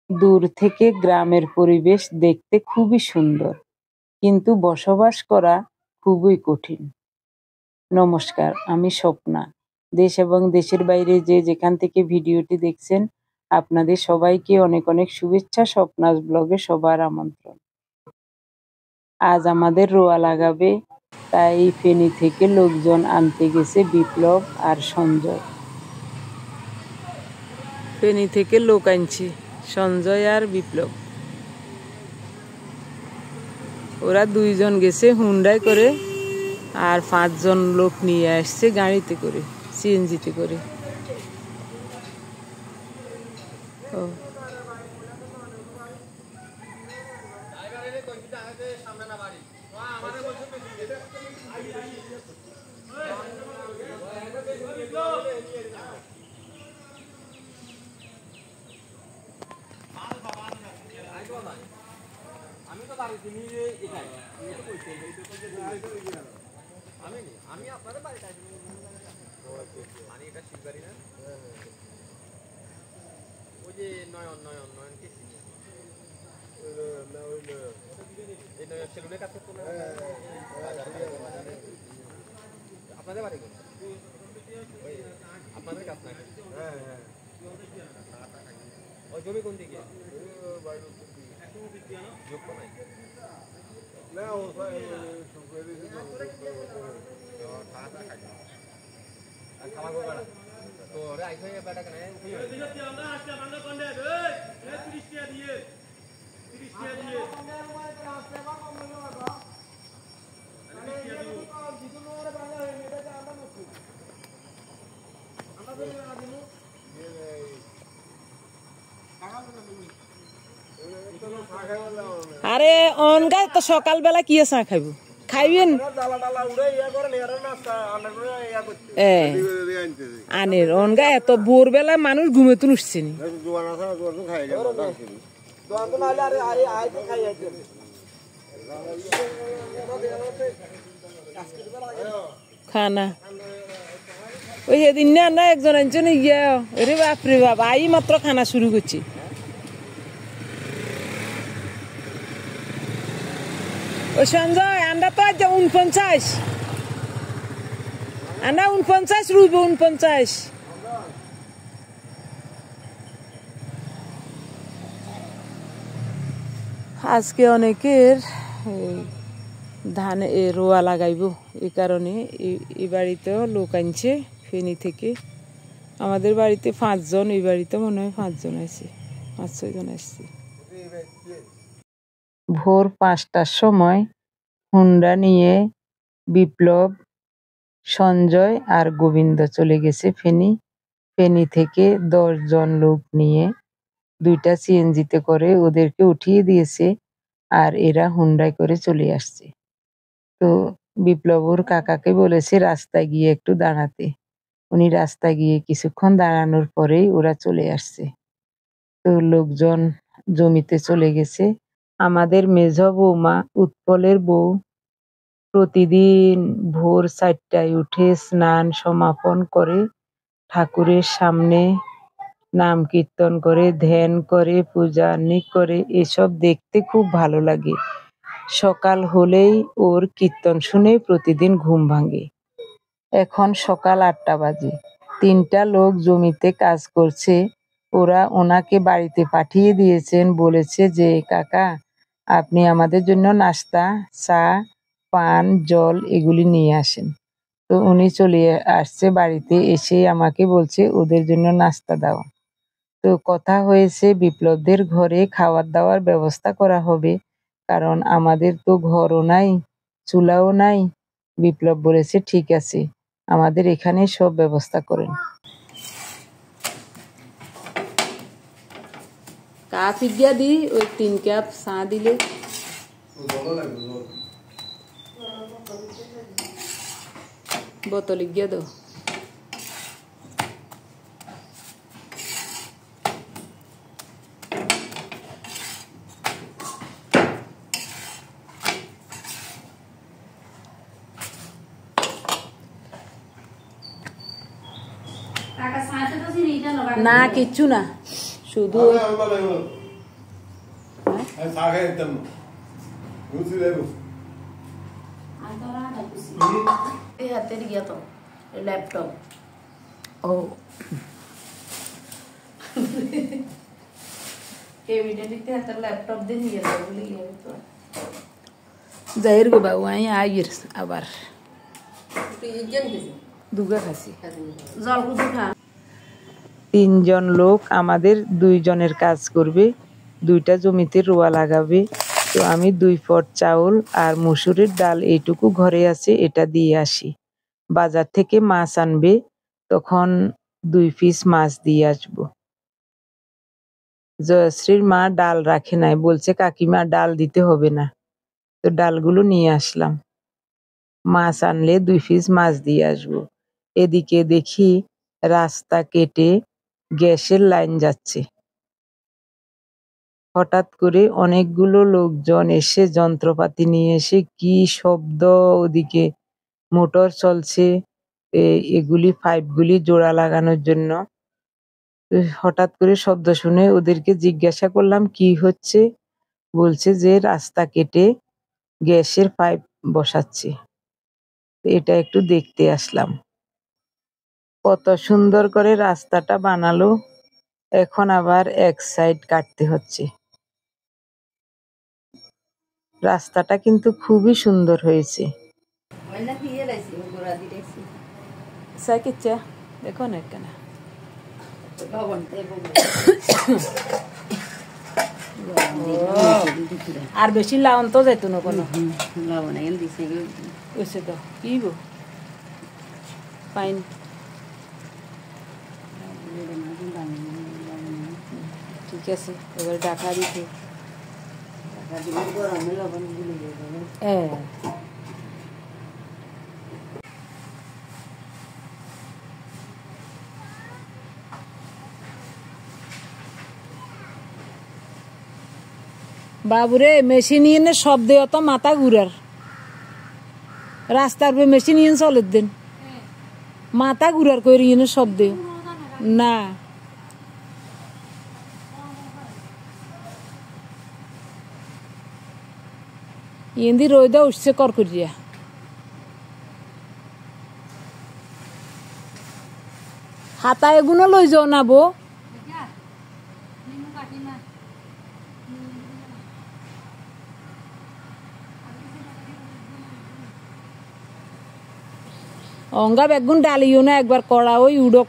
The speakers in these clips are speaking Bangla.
দূর থেকে গ্রামের পরিবেশ দেখতে খুবই সুন্দর, কিন্তু বসবাস করা খুবই কঠিন। নমস্কার, আমি স্বপ্না। দেশ এবং দেশের বাইরে যে যেখান থেকে ভিডিওটি দেখছেন, আপনাদের সবাইকে অনেক অনেক শুভেচ্ছা। স্বপ্নাস ব্লগে সবার আমন্ত্রণ। আজ আমাদের রোয়া লাগাবে, তাই ফেনী থেকে লোকজন আনতে গেছে বিপ্লব আর সঞ্জয়। ফেনী থেকে লোক আনছে, সঞ্জয় আর বিপ্লব। ওরা দুইজন গেছে হুন্ডায় করে, আর 5 জন লোক নিয়ে আসছে গাড়িতে করে, সিএনজিতে করে। আমি তো বাড়িতে নিয়ে এখানে আমি আপনাদের বাড়িতে মানে এটা শিববাড়ি না, ওই যে নয়নকে সেলুনের কাছে আপনাদের বাড়ি আপনাদের কাছ না ওই জমি কোন দিকে যোগ্য নাই না ও খাবার বেড়া তো রে আইসা বেটা কেন আমরা আজকে বাংলা কন্ডে এই 30 টাকা দিয়ে 30 টাকা দিয়ে আরে অনগা তো সকালবেলা কি চা খাইব খাইবেন আনের অনগা এত ভোরবেলা মানুষ ঘুমে তো উঠছে নি খানা ওই সেদিন না না একজন একজন ইয়া রে বাপরে বাবা আই মাত্র খানা শুরু করছি। ও সঞ্জয় আন্ডা তো আজ 49 আন্ডা 49 রুইব 49 আজকে অনেকের ধান রোয়া লাগাইব, এই কারণে এই বাড়িতেও লোক আনছে ফেনী থেকে। আমাদের বাড়িতে 5 জন, এই বাড়িতে মনে হয় 5 জন আছে, 5-6 জন আসছে। ভোর 5টার সময় হুন্ডা নিয়ে বিপ্লব, সঞ্জয় আর গোবিন্দ চলে গেছে ফেনী। ফেনী থেকে 10 জন লোক নিয়ে 2টা সিএনজিতে করে ওদেরকে উঠিয়ে দিয়েছে, আর এরা হুন্ডায় করে চলে আসছে। তো বিপ্লব ওর কাকাকে বলেছে রাস্তায় গিয়ে একটু দাঁড়াতে। উনি রাস্তায় গিয়ে কিছুক্ষণ দাঁড়ানোর পরেই ওরা চলে আসছে। তো লোকজন জমিতে চলে গেছে। আমাদের মেজ বৌমা উৎপলের বউ প্রতিদিন ভোর 4টায় উঠে স্নান সমাপন করে ঠাকুরের সামনে নাম কীর্তন করে, ধ্যান করে, পূজার্নি করে। এসব দেখতে খুব ভালো লাগে। সকাল হলেই ওর কীর্তন শুনে প্রতিদিন ঘুম ভাঙে। এখন সকাল 8টা বাজে। 3টা লোক জমিতে কাজ করছে। ওরা ওনাকে বাড়িতে পাঠিয়ে দিয়েছেন, বলেছে যে কাকা আপনি আমাদের জন্য নাস্তা, চা, পান, জল এগুলি নিয়ে আসেন। তো উনি চলে আসছে বাড়িতে, এসে আমাকে বলছে ওদের জন্য নাস্তা দাও। তো কথা হয়েছে বিপ্লবদের ঘরে খাওয়ার দাওয়ার ব্যবস্থা করা হবে, কারণ আমাদের তো ঘরও নাই, চুলাও নাই। বিপ্লব বলেছে ঠিক আছে, আমাদের এখানে সব ব্যবস্থা করেন। কাপ ইগিয়া দি ওই 3 কাপ চা দিলে বোতল ইগিয়া দাও। না কিচ্ছু না, শুধু হাতের ইয়া তো ল্যাপটপ ও এভিডেন্টলি হাতের ল্যাপটপ দিয়ে নিয়ে যাবো বলে ইয়ে তো যাইর গো বাবু আই আইর আবার দুগা খাসি জল কুদু খা 3 জন লোক আমাদের 2 জনের কাজ করবে 2টা জমিতে রোয়া লাগাবে তো আমি 2 পট চাউল আর মসুরের ডাল এইটুকু ঘরে আছে এটা দিয়ে আসি বাজার থেকে মাছ আনবে তখন 2 পিস মাছ দিয়ে আসবো জয়শ্রীর মা ডাল রাখে নাই বলছে কাকিমা ডাল দিতে হবে না তো ডালগুলো নিয়ে আসলাম মাছ আনলে 2 পিস মাছ দিয়ে আসবো এদিকে দেখি রাস্তা কেটে গ্যাসের লাইন যাচ্ছে হঠাৎ করে অনেকগুলো লোকজন এসে যন্ত্রপাতি নিয়ে এসে কি শব্দ ওদিকে মোটর চলছে এগুলি পাইপগুলি জোড়া লাগানোর জন্য হঠাৎ করে শব্দ শুনে ওদেরকে জিজ্ঞাসা করলাম কি হচ্ছে বলছে যে রাস্তা কেটে গ্যাসের পাইপ বসাচ্ছে এটা একটু দেখতে আসলাম কত সুন্দর করে রাস্তাটা বানালো এখন আবার এক সাইড কাটতে হচ্ছে রাস্তাটা কিন্তু খুবই সুন্দর হয়েছে দেখো না কেন আর বেশি লাউন তো যাইতো না কোনো ওইসে তো কি গো ফাইন ঠিক আছে এবার ঢাকা দিতে বাবুরে মেশিন ইয়ে শব্দে অত মাথা ঘুরার রাস্তার পর মেশিন ইয়ে চলের দিন মাথা ঘুরার করে ইয়ে শব্দে না ইন্দি রোদা উঠছে করকরিয়া হাতা এগুলো লই যাও না বো অঙ্গা বেগুন ডালিও না একবার কড়া ওই উড়ক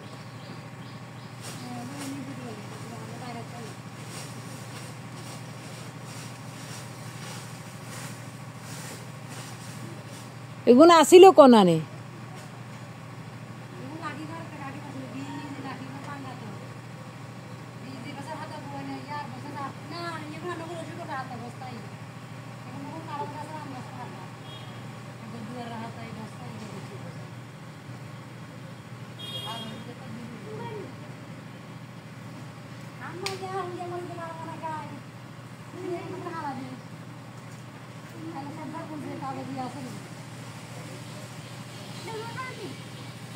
এগুলো আসিল কোনানে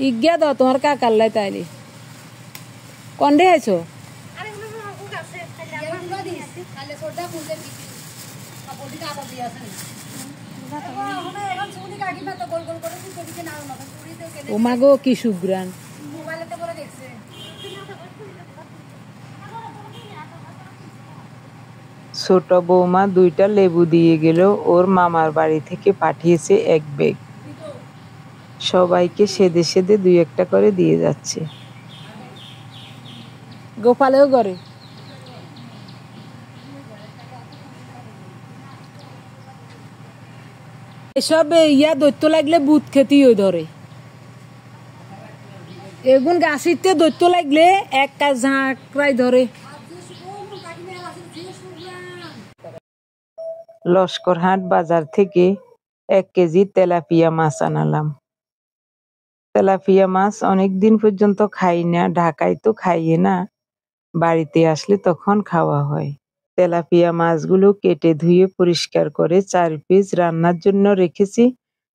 ইজ্ঞা দাও তোমার কাকার লাই তাইলে কন্ডে আইছো ও মাগো কি সুগ্রান ছোট বৌমা 2টা লেবু দিয়ে গেল ওর মামার বাড়ি থেকে পাঠিয়েছে 1 ব্যাগ সবাইকে সেদে সেদে 2-1টা করে দিয়ে যাচ্ছে গোপালেও করে এসব ইয়া দৈত্য লাগলে বুত খেতি ওই ধরে এগুন গাছিতে দৈত্য লাগলে এক কাজ ঝাঁকড়াই ধরে লস্করহাট বাজার থেকে 1 কেজি তেলাপিয়া মাছ আনালাম তেলাপিয়া মাছ অনেকদিন পর্যন্ত খাই না ঢাকায় তো খাইয়ে না বাড়িতে আসলে তখন খাওয়া হয় তেলাপিয়া মাছগুলো কেটে ধুয়ে পরিষ্কার করে 4 পিস রান্নার জন্য রেখেছি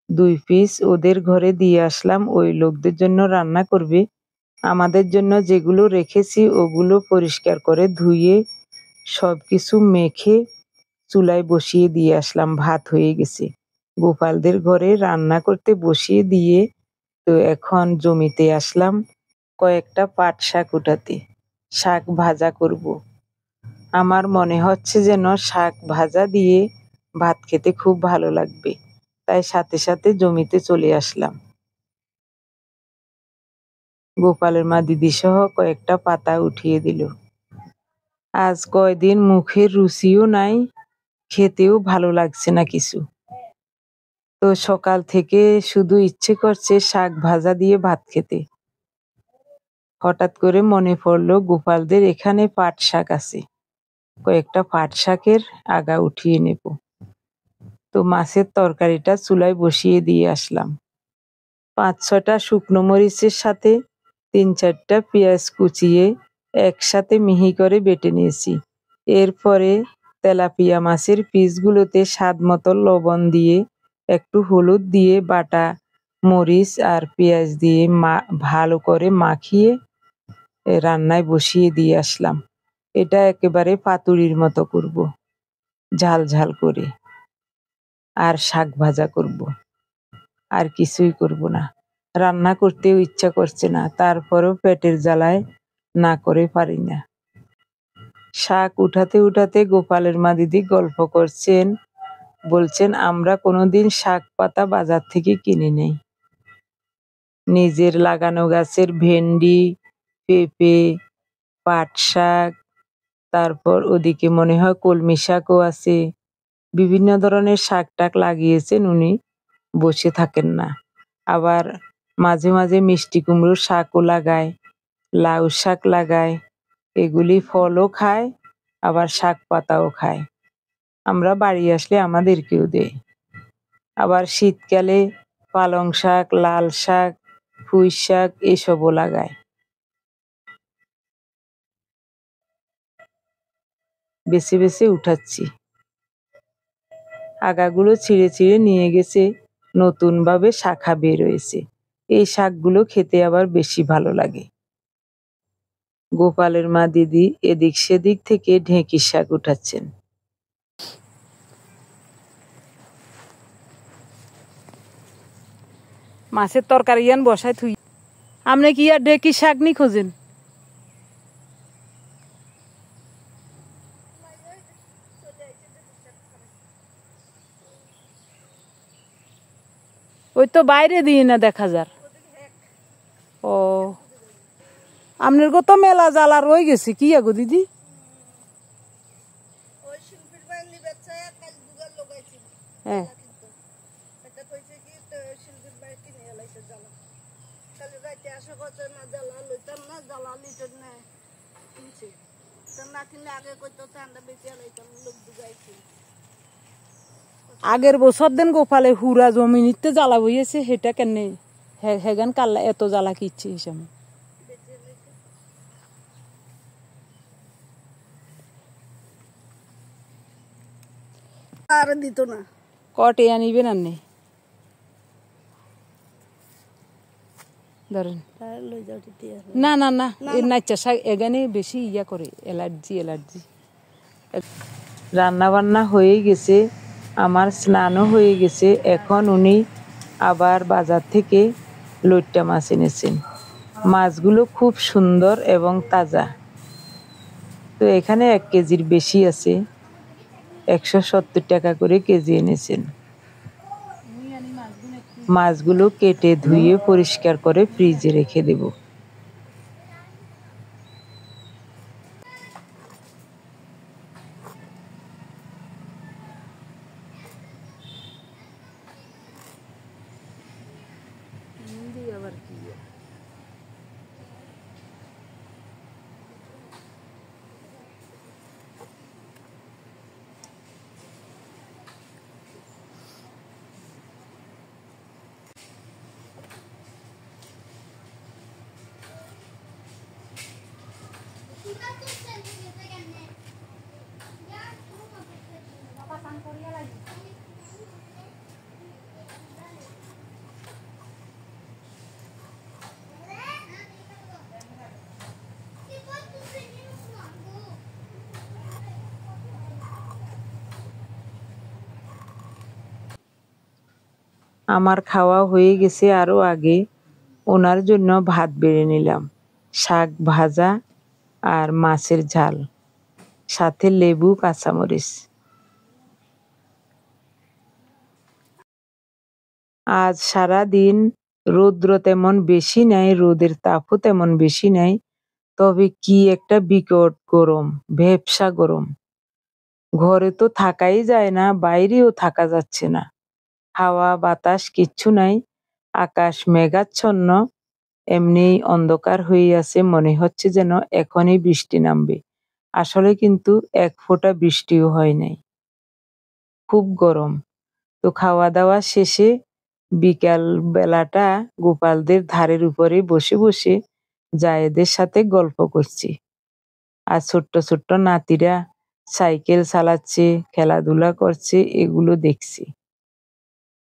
2 পিস ওদের ঘরে দিয়ে আসলাম ওই লোকদের জন্য রান্না করবে আমাদের জন্য যেগুলো রেখেছি ওগুলো পরিষ্কার করে ধুয়ে সবকিছু মেখে চুলায় বসিয়ে দিয়ে আসলাম, ভাত হয়ে গেছে। গোপালদের ঘরে রান্না করতে বসিয়ে দিয়ে তো এখন জমিতে আসলাম কয়েকটা পাট শাক উঠাতে। শাক ভাজা করব। আমার মনে হচ্ছে যেন শাক ভাজা দিয়ে ভাত খেতে খুব ভালো লাগবে, তাই সাথে সাথে জমিতে চলে আসলাম। গোপালের মা দিদি সহ কয়েকটা পাতা উঠিয়ে দিল। আজ কয়দিন মুখের রুচিও নাই, খেতেও ভালো লাগছে না কিছু। তো সকাল থেকে শুধু ইচ্ছে করছে শাক ভাজা দিয়ে ভাত খেতে। হঠাৎ করে মনে পড়লো গোপালদের এখানে পাট শাক আছে, কয়েকটা পাট শাকের আগা উঠিয়ে নেব। তো মাছের তরকারিটা চুলায় বসিয়ে দিয়ে আসলাম। 5-6টা শুকনো মরিচের সাথে 3-4টা পেঁয়াজ কুচিয়ে একসাথে মিহি করে বেটে নিয়েছি। এরপরে তেলাপিয়া মাছের পিসগুলোতে স্বাদ মতো লবণ দিয়ে একটু হলুদ দিয়ে বাটা মরিচ আর পেঁয়াজ দিয়ে ভালো করে মাখিয়ে রান্নায় বসিয়ে দিয়ে আসলাম। এটা একেবারে পাতুরির মতো করব, ঝাল ঝাল করে। আর শাক ভাজা করব, আর কিছুই করব না। রান্না করতেও ইচ্ছা করছে না, তারপরেও পেটের জ্বালায় না করে পারি না। শাক উঠাতে উঠাতে গোপালের মা দিদি গল্প করছেন, বলছেন আমরা কোনোদিন শাক পাতা বাজার থেকে কিনে নেই। নিজের লাগানো গাছের ভেন্ডি, পেঁপে, পাট শাক, তারপর ওদিকে মনে হয় কলমি শাকও আছে। বিভিন্ন ধরনের শাক টাক লাগিয়েছেন উনি, বসে থাকেন না। আবার মাঝে মাঝে মিষ্টি কুমড়োর শাকও লাগায়, লাউ শাক লাগায়। এগুলি ফলও খায়, আবার শাক পাতাও খায়। আমরা বাড়ি আসলে আমাদেরকেও দেয়। আবার শীতকালে পালং শাক, লাল শাক, পুঁই শাক এসবও লাগায়। বেছে বেছে উঠাচ্ছি। আগাগুলো ছিঁড়ে ছিঁড়ে নিয়ে গেছে, নতুন ভাবে শাখা বের হয়েছে। এই শাকগুলো খেতে আবার বেশি ভালো লাগে। গোপালের মা দিদি এদিক সেদিক থেকে ঢেঁকির শাক উঠাচ্ছেন। মাছের তরকারি ইয়ান বসায় থুই। আপনি কি আর ঢেঁকির শাক নি খোঁজেন? ওই তো বাইরে দিয়ে না দেখা যার। ও আপনার গো তো মেলা জ্বালা রয়ে গেছে কি আগো দিদি? হ্যাঁ আগের বছর দেন গোপালে হুরা জমি নিতে জ্বালা বইয়েছে, সেটা কেন হেগান কাল্লা এত জ্বালা কি ইচ্ছে হিসাবে আর দিত না। কটে আনিবেন আর নেই ধরেন। না না না এর নাচা শাক এখানে বেশি ইয়া করে, অ্যালার্জি অ্যালার্জি। রান্না বান্না হয়ে গেছে, আমার স্নানও হয়ে গেছে। এখন উনি আবার বাজার থেকে লইট্টা মাছ এনেছেন। মাছগুলো খুব সুন্দর এবং তাজা। তো এখানে 1 কেজির বেশি আছে, 170 টাকা করে কেজি এনেছেন। মাছগুলো কেটে ধুয়ে পরিষ্কার করে ফ্রিজে রেখে দেব। আমার খাওয়া হয়ে গেছে আরো আগে। ওনার জন্য ভাত বেড়ে নিলাম, শাক ভাজা আর মাছের ঝাল, সাথে লেবু কাঁচামরিচ। আজ সারা দিন রৌদ্র তেমন বেশি নাই, রোদের তাপও তেমন বেশি নাই, তবে কি একটা বিকট গরম, ভ্যাপসা গরম। ঘরে তো থাকাই যায় না, বাইরেও থাকা যাচ্ছে না। হাওয়া বাতাস কিচ্ছু নাই, আকাশ মেঘাচ্ছন্ন, এমনি অন্ধকার হয়ে আছে, মনে হচ্ছে যেন এখনই বৃষ্টি নামবে। আসলে কিন্তু এক ফোঁটা বৃষ্টিও হয় নাই, খুব গরম। তো খাওয়া দাওয়া শেষে বিকাল বেলাটা গোপালদের ধারের উপরে বসে বসে জায়েদের সাথে গল্প করছি। আর ছোট্ট ছোট্ট নাতিরা সাইকেল চালাচ্ছে, খেলাধুলা করছে, এগুলো দেখছি।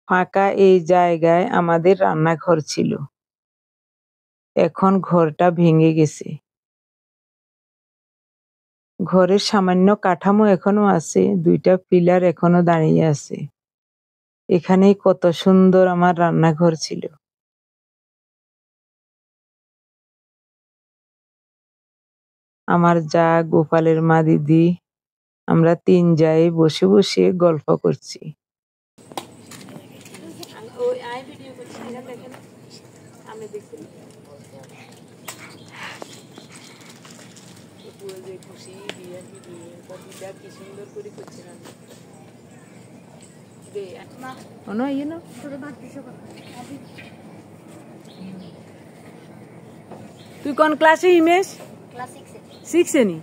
ফাঁকা এই জায়গায় আমাদের রান্নাঘর ছিল, এখন ঘরটা ভেঙে গেছে। ঘরের সামান্য কাঠামো এখনো আছে, 2টা পিলার এখনো দাঁড়িয়ে আছে। এখানেই কত সুন্দর আমার রান্নাঘর ছিল। আমার যা, গোপালের মা, দিদি, আমরা 3 জায়ে বসে বসে গল্প করছি। তুই কোন ক্লাসে হিমেশ? ক্লাস 6 নি?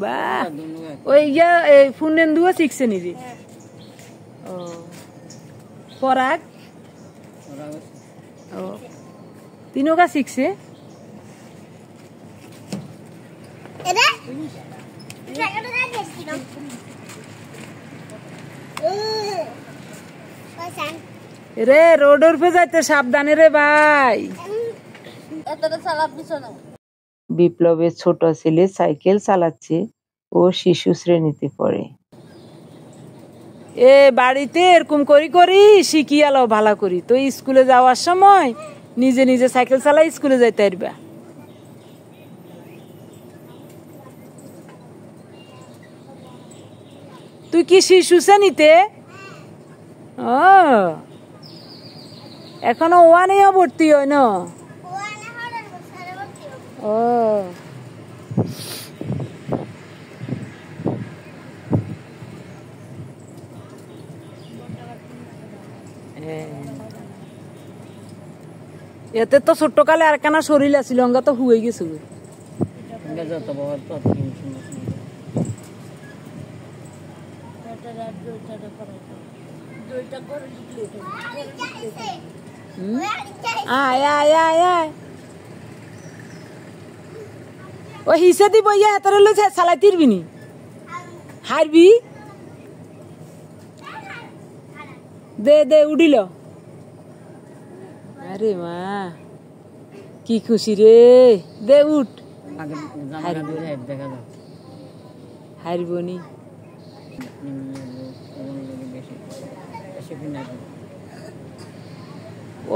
বাহ, ওই ফুনেন্দুও 6 নি রে? ও, পরাগ ও, তিনোকা 6 রে। রোডের উপরে যাইতে সাবধানে রে ভাই। বিপ্লবের ছোট ছেলে সাইকেল চালাচ্ছে, ও শিশু শ্রেণীতে পড়ে। এ বাড়িতে এরকম করি করি শিখিয়ালো ভালো করি, তো স্কুলে যাওয়ার সময় নিজে নিজে সাইকেল চালাই স্কুলে যাইতে পারবা। তুই কি শিশু শ্রেণীতে? ও, এখনো ওয়ানেও ভর্তি হয় না? ও, এতে তো ছোট্ট কালে আর কেনা শরীর আছিল, অঙ্গা তো হুয়ে গেছে। আয় আয় আয় আয়, ও হিসে দিব ইয়া হাতের লই চালাই তিরবি নি, হারবি। দে দে উডিল। আরে মা কি খুশি রে, দে উঠ। হারবনি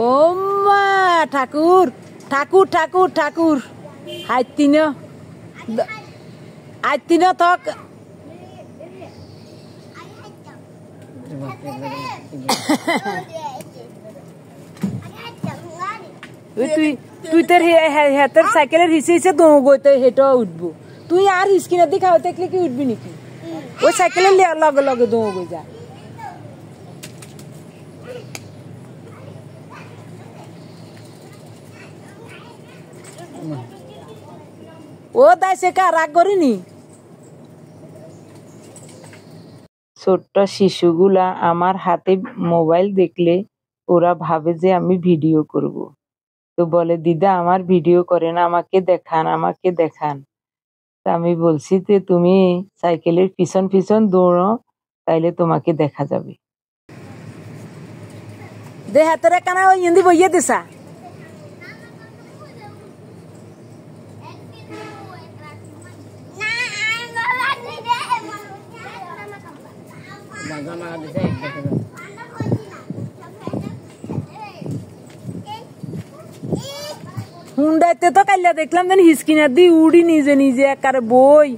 ও মা, ঠাকুর ঠাকুর ঠাকুর ঠাকুর, হাইতিন আইতিন থক। তুই তুই তোর হাতের সাইকেলের হিসে হিসে দৌড় গইতে হেঁটে উঠবো। তুই আর স্কিনের দিকে খাওয়া থাকলে কি উঠবি নাকি? ওই সাইকেলের লগে লগে দৌড় গই যা। ও তাই সে কা রাগ করিনি। ছোট্ট শিশুগুলা আমার হাতে মোবাইল দেখলে ওরা ভাবে যে আমি ভিডিও করব। তো বলে, দিদা আমার ভিডিও করেন, আমাকে দেখান, আমাকে দেখান। তা আমি বলছি যে তুমি সাইকেলের পিছন পিছন দৌড়ো, তাইলে তোমাকে দেখা যাবে। দে হাতের কানা ওই ইন্দি বইয়ে দিসা। হুন্ডাইতে তো কাইলা দেখলাম যেন হিসকিনার দি উড়ি নিজে নিজে একারে বই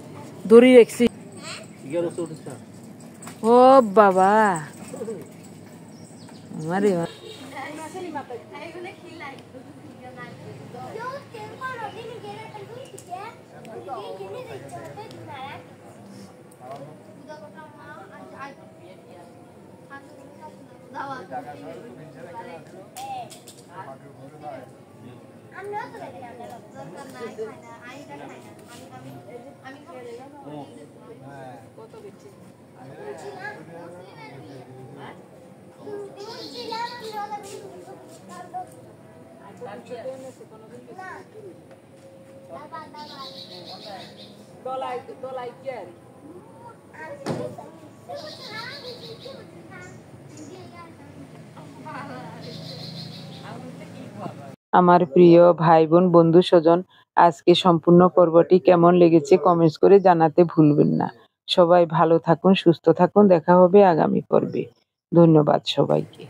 ধরি রেখছি। ও বাবা আরে তলাই কি আর আমার প্রিয় ভাই বোন বন্ধু স্বজন, আজকে সম্পূর্ণ পর্বটি কেমন লেগেছে কমেন্টস করে জানাতে ভুলবেন না। সবাই ভালো থাকুন, সুস্থ থাকুন, দেখা হবে আগামী পর্বে। ধন্যবাদ সবাইকে।